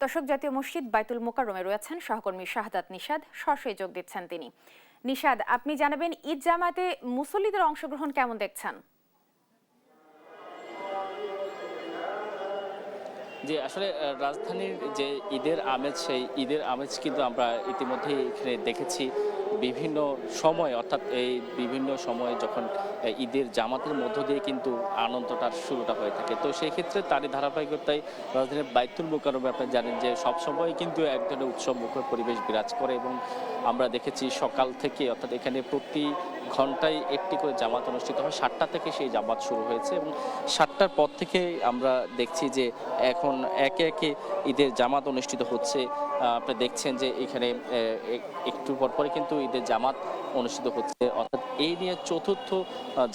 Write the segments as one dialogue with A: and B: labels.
A: দর্শক, জাতীয় মসজিদ বাইতুল মোকাররমে রয়েছেন সহকর্মী শাহাদাত নিশাদ, সরাসরি যোগ দিচ্ছেন তিনি। নিশাদ, আপনি জানাবেন ঈদ জামাতে মুসল্লিদের অংশগ্রহণ কেমন দেখছেন?
B: জি, আসলে রাজধানীর যে ঈদের আমেজ, সেই ঈদের আমেজ কিন্তু আমরা ইতিমধ্যেই এখানে দেখেছি বিভিন্ন সময়, অর্থাৎ এই বিভিন্ন সময়ে যখন ঈদের জামাতের মধ্য দিয়ে কিন্তু আনন্দটার শুরুটা হয়ে থাকে। তো সেই ক্ষেত্রে তারই ধারাবাহিকতায় রাজধানীর বাইতুল মোকাররমে আপনি জানেন যে সবসময় কিন্তু এক ধরনের উৎসব মুখর পরিবেশ বিরাজ করে এবং আমরা দেখেছি সকাল থেকে, অর্থাৎ এখানে প্রতি ঘন্টায় একটি করে জামাত অনুষ্ঠিত হয়। ৭টা থেকে সেই জামাত শুরু হয়েছে এবং ৭টার পর থেকে আমরা দেখছি যে এখন একে একে ঈদের জামাত অনুষ্ঠিত হচ্ছে। আপনি দেখছেন যে এখানে একটু পরপরই কিন্তু ঈদের জামাত অনুষ্ঠিত হচ্ছে, অর্থাৎ এই নিয়ে চতুর্থ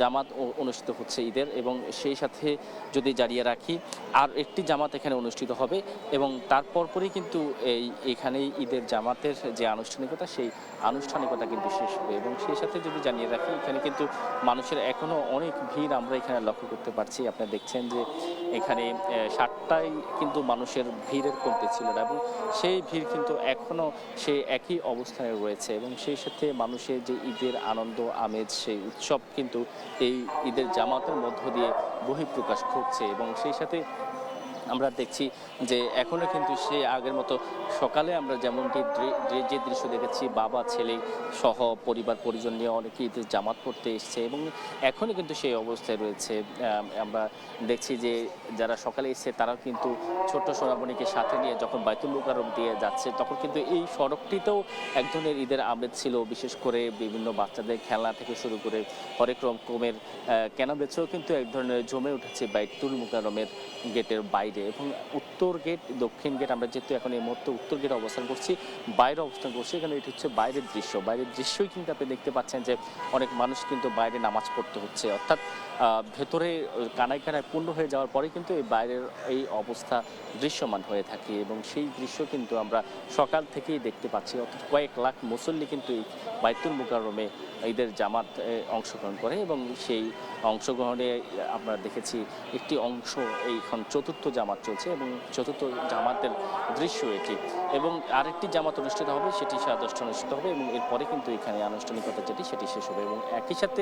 B: জামাত অনুষ্ঠিত হচ্ছে ঈদের। এবং সেই সাথে যদি জানিয়ে রাখি, আর একটি জামাত এখানে অনুষ্ঠিত হবে এবং তারপর পরই কিন্তু এখানেই ঈদের জামাতের যে আনুষ্ঠানিকতা, সেই আনুষ্ঠানিকতা কিন্তু শেষ হবে। এবং সেই সাথে যদি জানিয়ে রাখি, এখানে কিন্তু মানুষের এখনো অনেক ভিড় আমরা এখানে লক্ষ্য করতে পারছি। আপনি দেখছেন যে এখানে ৭টায় কিন্তু মানুষের ভিড়ের কমতি ছিল না এবং সেই ভিড় কিন্তু এখনো সেই একই অবস্থানে রয়েছে। এবং সেই সাথে মানুষের যে ঈদের আনন্দ আমেজ, সেই উৎসব কিন্তু এই ঈদের জামাতের মধ্য দিয়ে বহিঃপ্রকাশ ঘটছে। এবং সেই সাথে আমরা দেখছি যে এখনো কিন্তু সেই আগের মতো সকালে আমরা যেমনটি যে দৃশ্য দেখেছি, বাবা ছেলে সহ পরিবার পরিজন নিয়ে অনেকে ঈদের জামাত পড়তে এসছে এবং এখনও কিন্তু সেই অবস্থায় রয়েছে। আমরা দেখছি যে যারা সকালে এসছে তারাও কিন্তু ছোট্ট সোনামণিকে সাথে নিয়ে যখন বাইতুল মোকাররম দিয়ে যাচ্ছে, তখন কিন্তু এই সড়কটিতেও এক ধরনের ঈদের আমেজ ছিল। বিশেষ করে বিভিন্ন বাচ্চাদের খেলনা থেকে শুরু করে হরেক রকমের কেনাবেচাও কিন্তু এক ধরনের জমে উঠেছে বাইতুল মোকাররমের গেটের বাইরে। এবং উত্তর গেট, দক্ষিণ গেট, আমরা যেহেতু এখন এই মুহূর্তে উত্তর গেটে অবস্থান করছি, বাইরে অবস্থান করছি, এখানে এটি হচ্ছে বাইরের দৃশ্য। বাইরের দৃশ্যই কিন্তু আপনি দেখতে পাচ্ছেন যে অনেক মানুষ কিন্তু বাইরে নামাজ পড়তে হচ্ছে, অর্থাৎ ভেতরে কানায় কানায় পূর্ণ হয়ে যাওয়ার পরে কিন্তু এই বাইরের এই অবস্থা দৃশ্যমান হয়ে থাকে। এবং সেই দৃশ্য কিন্তু আমরা সকাল থেকেই দেখতে পাচ্ছি, অর্থাৎ কয়েক লাখ মুসল্লি কিন্তু এই বাইতুল মোকাররমে ঈদের জামাত অংশগ্রহণ করে। এবং সেই অংশগ্রহণে আমরা দেখেছি একটি অংশ এইখন চতুর্থ জামাত চলছে এবং চতুর্থ জামাতের দৃশ্য এটি। এবং আরেকটি জামাত অনুষ্ঠিত হবে, সেটি 10টা অনুষ্ঠিত হবে এবং এরপরে কিন্তু এখানে আনুষ্ঠানিকতা যেটি সেটি শেষ হবে। এবং একই সাথে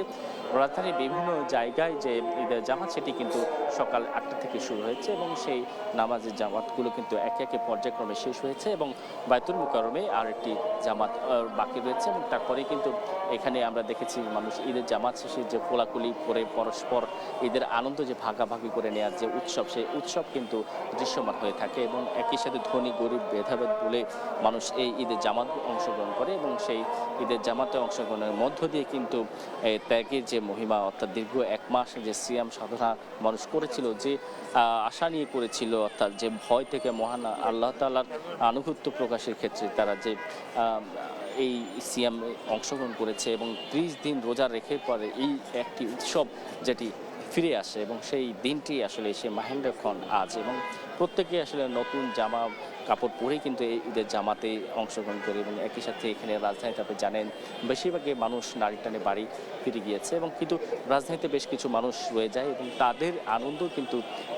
B: রাজধানীর বিভিন্ন জায়গায় যে ঈদের জামাত, সেটি কিন্তু সকাল 8টা থেকে শুরু হয়েছে এবং সেই নামাজের জামাতগুলো কিন্তু একে একে পর্যায়ক্রমে শেষ হয়েছে এবং বাইতুল মোকাররমে আর একটি জামাত বাকি রয়েছে। এবং তারপরে কিন্তু এখানে আমরা দেখেছি মানুষ ঈদের জামাত শেষে যে কোলাকুলি করে পরস্পর ঈদের আনন্দ যে ভাগাভাগি করে নেওয়ার যে উৎসব, সেই উৎসব কিন্তু দৃশ্যমান হয়ে থাকে। এবং একই সাথে ধনী গরিব ভেদাভেদ বলে মানুষ এই ঈদের জামাত অংশগ্রহণ করে এবং সেই ঈদের জামাতে অংশগ্রহণের মধ্য দিয়ে কিন্তু ত্যাগের যে মহিমা, অর্থাৎ দীর্ঘ 1 মাস যে সিয়াম সাধনা মানুষ করেছিল, যে আশা নিয়ে করেছিল, অর্থাৎ যে ভয় থেকে মহান আল্লাহ তাআলার আনুগত্য প্রকাশের ক্ষেত্রে তারা যে এই সিয়ামে অংশগ্রহণ করেছে এবং 30 দিন রোজা রেখে পরে এই একটি উৎসব যেটি ফিরে আসে এবং সেই দিনটি আসলে সে মাহেন্দ্রক্ষণ আজ। এবং প্রত্যেকে আসলে নতুন জামা কাপড় পরেই কিন্তু এই ঈদের জামাতে অংশগ্রহণ করে। এবং একই সাথে এখানে রাজধানীতে আপনি জানেন বেশিরভাগই মানুষ নারী টানে বাড়ি ফিরে গিয়েছে এবং কিন্তু রাজধানীতে বেশ কিছু মানুষ রয়ে যায় এবং তাদের আনন্দ কিন্তু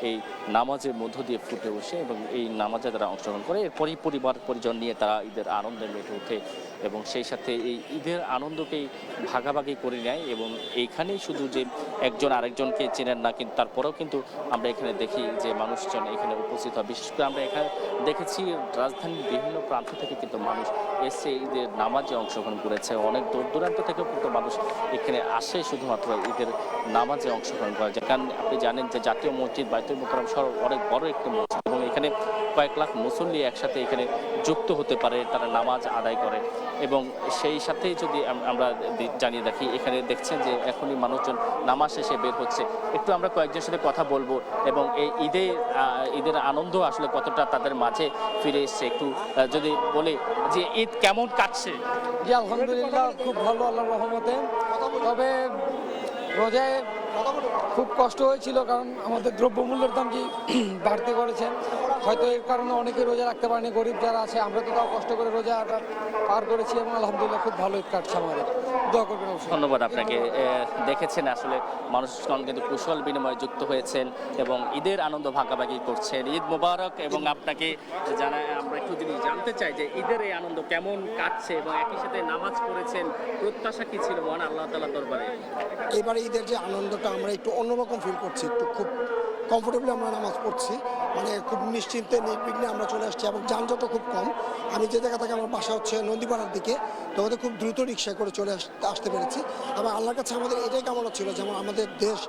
B: এই নামাজের মধ্য দিয়ে ফুটে ওঠে এবং এই নামাজে তারা অংশগ্রহণ করে। এরপরই পরিবার পরিজন নিয়ে তারা ঈদের আনন্দে মেতে ওঠে এবং সেই সাথে এই ঈদের আনন্দকেই ভাগাভাগি করে নেয়। এবং এইখানেই শুধু যে একজন আরেকজনকে চেনেন না, কিন্তু তারপরেও কিন্তু আমরা এখানে দেখি যে মানুষজন এখানে উপস্থিত হয়। বিশেষ করে আমরা এখানে দেখেছি রাজধানীর বিভিন্ন প্রান্ত থেকে কিন্তু মানুষ এসে ঈদের নামাজে অংশগ্রহণ করেছে। অনেক দূর দূরান্ত থেকেও কিন্তু মানুষ এখানে আসে শুধুমাত্র ঈদের নামাজে অংশগ্রহণ করার জন্য। কারণ আপনি জানেন যে জাতীয় মসজিদ বাইতুল মোকাররম শহর অনেক বড় একটি মসজিদ এবং এখানে কয়েক লাখ মুসল্লি একসাথে এখানে যুক্ত হতে পারে, তারা নামাজ আদায় করে। এবং সেই সাথেই যদি আমরা জানিয়ে রাখি, এখানে দেখছেন যে এখনই মানুষজন নামাজ শেষে বের হচ্ছে। একটু আমরা কয়েকজনের সাথে কথা বলবো এবং এই ঈদের আনন্দ আসলে কতটা তাদের মাঝে ফিরে এসছে একটু যদি বলে যে ঈদ কেমন কাটছে।
C: জি, আলহামদুলিল্লাহ খুব ভালো, আল্লাহর রহমতে। তবে রোজায় খুব কষ্ট হয়েছিল, কারণ আমাদের দ্রব্যমূল্যের দাম কি বাড়তে করেছেন, হয়তো এর কারণে অনেকে রোজা রাখতে পারেনি, গরিব যারা আছে, আমরা তো তাও কষ্ট করে রোজাটা পার করেছি এবং আলহামদুলিল্লাহ খুব ভালো ঈদ কাটছে আমাদের। দোয়া করবেন অবশ্যই।
B: ধন্যবাদ আপনাকে। দেখেছেন আসলে মানুষজন কিন্তু কুশল বিনিময়ে যুক্ত হয়েছেন এবং ঈদের আনন্দ ভাগাভাগি করছেন। ঈদ মোবারক। এবং আপনাকে জানাই, আমরা একটু জিনিস জানতে চাই যে ঈদের এই আনন্দ কেমন কাটছে এবং একই সাথে নামাজ পড়েছেন, প্রত্যাশা কি ছিল মহান আল্লাহ তাআলার দরবারে?
D: এবারে ঈদের যে আনন্দটা আমরা একটু অন্যরকম ফিল করছি, একটু খুব কমফোর্টেবলি আমরা নামাজ পড়ছি, মানে খুব নিশ্চিন্তে নির্বিঘ্নে আমরা চলে আসছি এবং যানজটও খুব কম। আমি যে জায়গা থেকে আমার বাসা হচ্ছে নন্দীপাড়ার দিকে, তো আমাদের খুব দ্রুত রিক্সায় করে চলে আসতে পেরেছি। আবার আল্লাহর কাছে আমাদের এটাই কামনা ছিল যেমন আমাদের দেশ